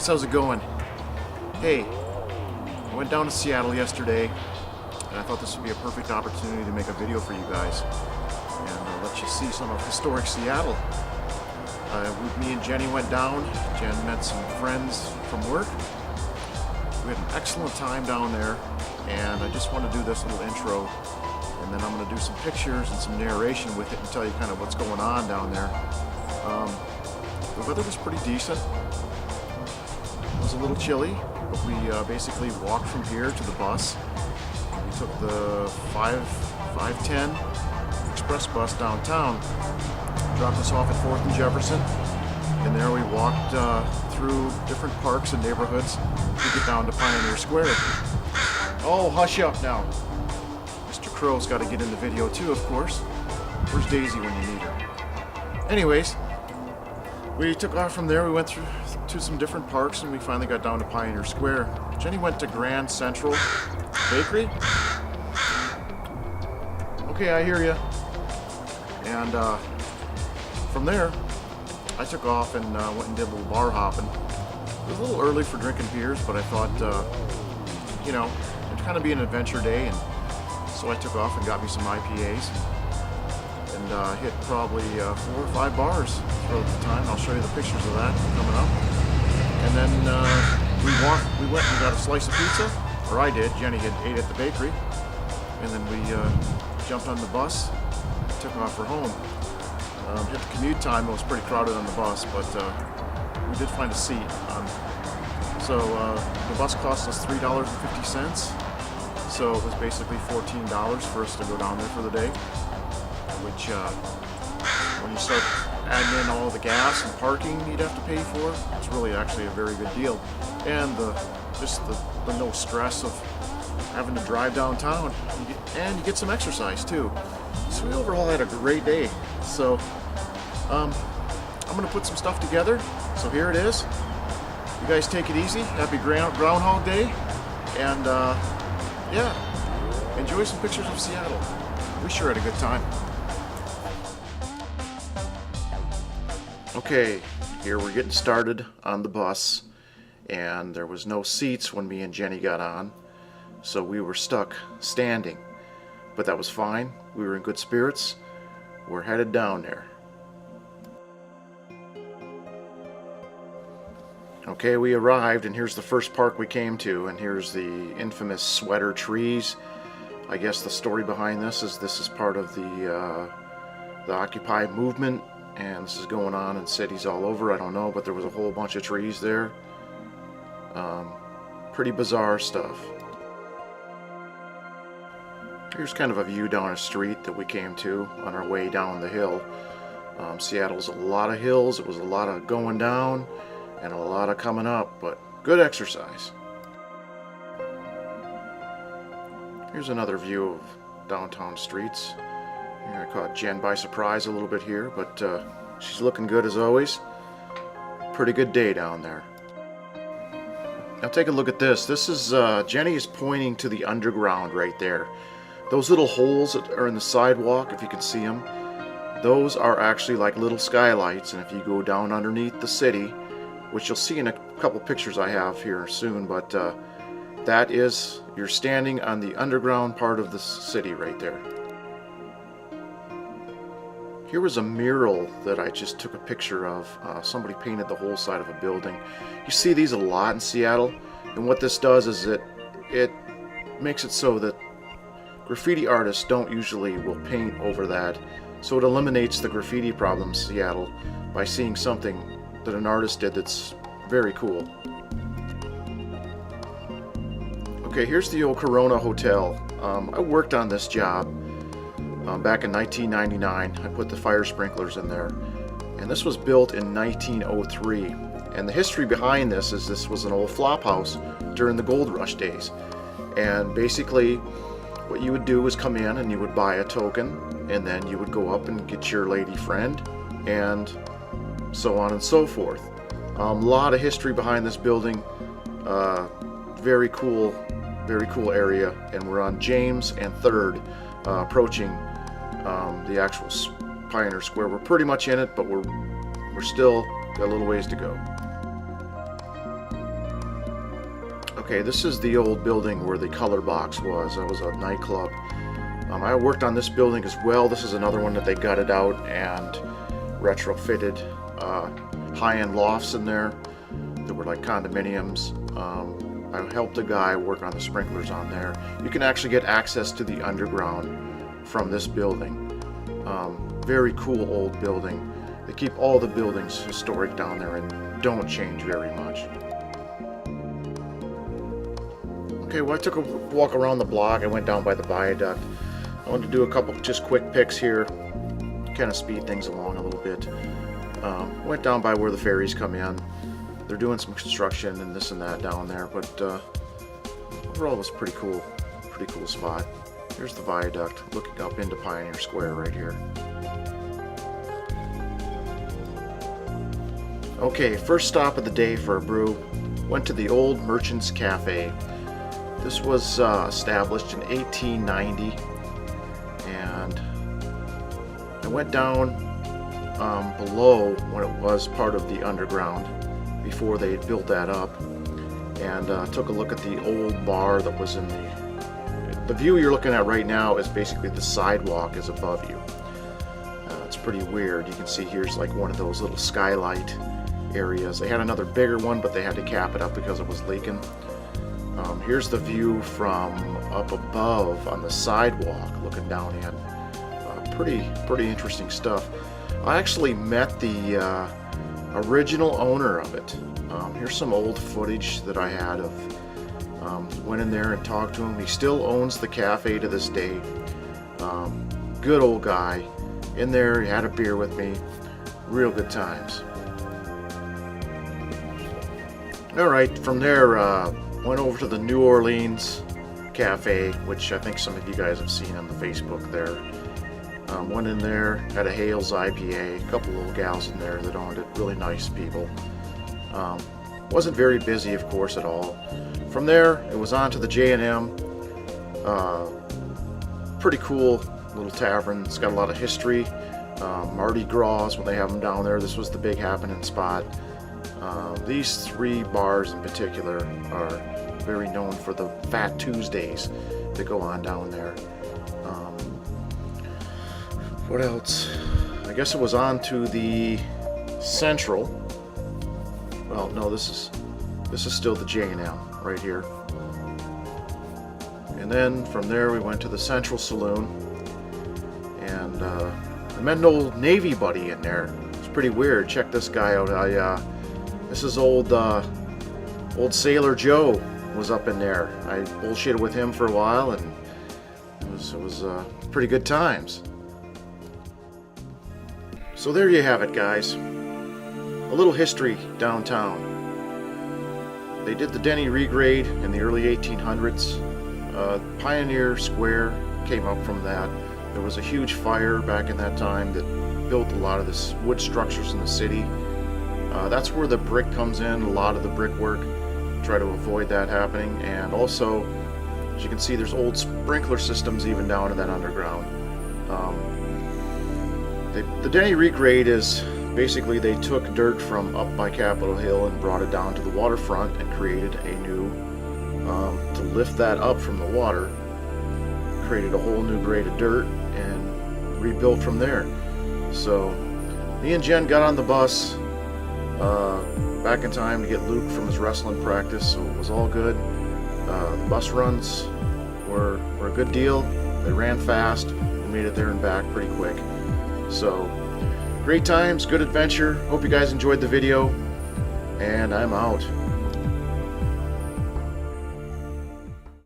guys, how's it going? Hey, I went down to Seattle yesterday and I thought this would be a perfect opportunity to make a video for you guys and let you see some of historic Seattle. Me and Jenny went down. Jen met some friends from work. We had an excellent time down there, and I just want to do this little intro, and then I'm going to do some pictures and some narration with it and tell you kind of what's going on down there. The weather was pretty decent. It was a little chilly, but we basically walked from here to the bus. We took the 510 express bus downtown, dropped us off at 4th and Jefferson, and there we walked through different parks and neighborhoods to get down to Pioneer Square. Oh, hush up now. Mr. Crow's got to get in the video too, of course. Where's Daisy when you need her? Anyways, we took off from there. We went through to some different parks and we finally got down to Pioneer Square. Jenny went to Grand Central Bakery. Okay, I hear you. And from there, I took off and went and did a little bar hopping. It was a little early for drinking beers, but I thought, you know, it'd kind of be an adventure day, and so I took off and got me some IPAs and hit probably 4 or 5 bars throughout the time. I'll show you the pictures of that coming up. And then we went and got a slice of pizza, or I did. Jenny had ate at the bakery, and then we jumped on the bus and took off for home. Hit the commute time. It was pretty crowded on the bus, but we did find a seat. So the bus cost us $3.50, so it was basically $14 for us to go down there for the day, which when you start adding in all the gas and parking you'd have to pay for, it's really actually a very good deal. And just the no stress of having to drive downtown, and you get some exercise too. So we overall had a great day. So I'm going to put some stuff together. So here it is. You guys take it easy. Happy Groundhog Day. And yeah, enjoy some pictures of Seattle. We sure had a good time. Okay, here we're getting started on the bus. And there was no seats when me and Jenny got on. So we were stuck standing. But that was fine. We were in good spirits. We're headed down there. Okay, we arrived, and here's the first park we came to, and here's the infamous sweater trees. I guess the story behind this is part of the Occupy movement, and this is going on in cities all over. I don't know, but there was a whole bunch of trees there. Pretty bizarre stuff. Here's kind of a view down a street that we came to on our way down the hill. Seattle's a lot of hills. It was a lot of going down and a lot of coming up, but good exercise. Here's another view of downtown streets. I caught Jen by surprise a little bit here, but she's looking good as always. Pretty good day down there. Now take a look at this. This is Jenny is pointing to the underground right there. Those little holes that are in the sidewalk, if you can see them, those are actually like little skylights, and if you go down underneath the city, which you'll see in a couple pictures I have here soon, but that is, you're standing on the underground part of the city right there. Here was a mural that I just took a picture of. Somebody painted the whole side of a building. You see these a lot in Seattle, and what this does is it makes it so that graffiti artists don't usually will paint over that, so it eliminates the graffiti problem in Seattle by seeing something that an artist did that's very cool. Okay, here's the old Corona Hotel. I worked on this job back in 1999. I put the fire sprinklers in there, and this was built in 1903. And the history behind this is this was an old flop house during the gold rush days, and basically what you would do is come in and you would buy a token, and then you would go up and get your lady friend, and so on and so forth. A lot of history behind this building. Very cool area, and we're on James and 3rd, approaching the actual Pioneer Square. We're pretty much in it, but we're still got a little ways to go. Okay, this is the old building where the Color Box was. That was a nightclub. I worked on this building as well. This is another one that they gutted out and retrofitted. High-end lofts in there that were like condominiums. I helped a guy work on the sprinklers on there. You can actually get access to the underground from this building. Very cool old building. They keep all the buildings historic down there and don't change very much. Okay, well, I took a walk around the block. I went down by the viaduct. I wanted to do a couple just quick pics here, kind of speed things along a little bit. Went down by where the ferries come in. They're doing some construction and this and that down there, but overall it was pretty cool spot. Here's the viaduct looking up into Pioneer Square right here. Okay, first stop of the day for a brew. Went to the Old Merchants Cafe. This was established in 1890, and I went down below when it was part of the underground before they had built that up, and took a look at the old bar that was in the view you're looking at right now. Is basically the sidewalk is above you. It's pretty weird. You can see here's like one of those little skylight areas. They had another bigger one, but they had to cap it up because it was leaking. Here's the view from up above on the sidewalk looking down in. Pretty interesting stuff. I actually met the original owner of it. Here's some old footage that I had of went in there and talked to him. He still owns the cafe to this day. Good old guy. In there, he had a beer with me. Real good times. Alright, from there went over to the New Orleans Cafe, which I think some of you guys have seen on the Facebook there. Went in there, had a Hales IPA, a couple little gals in there that owned it, really nice people. Wasn't very busy, of course, at all. From there, it was on to the J&M. Pretty cool little tavern. It's got a lot of history. Mardi Gras, when they have them down there, this was the big happening spot. These three bars in particular are very known for the Fat Tuesdays that go on down there. What else? I guess it was on to the Central. Well, no, this is still the J&M right here. And then from there we went to the Central Saloon, and I met an old Navy buddy in there. It's pretty weird. Check this guy out. This is old Sailor Joe was up in there. I bullshitted with him for a while, and it was pretty good times. So there you have it, guys. A little history downtown. They did the Denny regrade in the early 1800s. Pioneer Square came up from that. There was a huge fire back in that time that built a lot of the wood structures in the city. That's where the brick comes in, a lot of the brickwork. Try to avoid that happening. And also, as you can see, there's old sprinkler systems even down in that underground. The Denny regrade is basically they took dirt from up by Capitol Hill and brought it down to the waterfront and created a new, to lift that up from the water, created a whole new grade of dirt and rebuilt from there. So me and Jen got on the bus back in time to get Luke from his wrestling practice, so it was all good. The bus runs were a good deal. They ran fast. We made it there and back pretty quick. So great times, good adventure. Hope you guys enjoyed the video, and I'm out.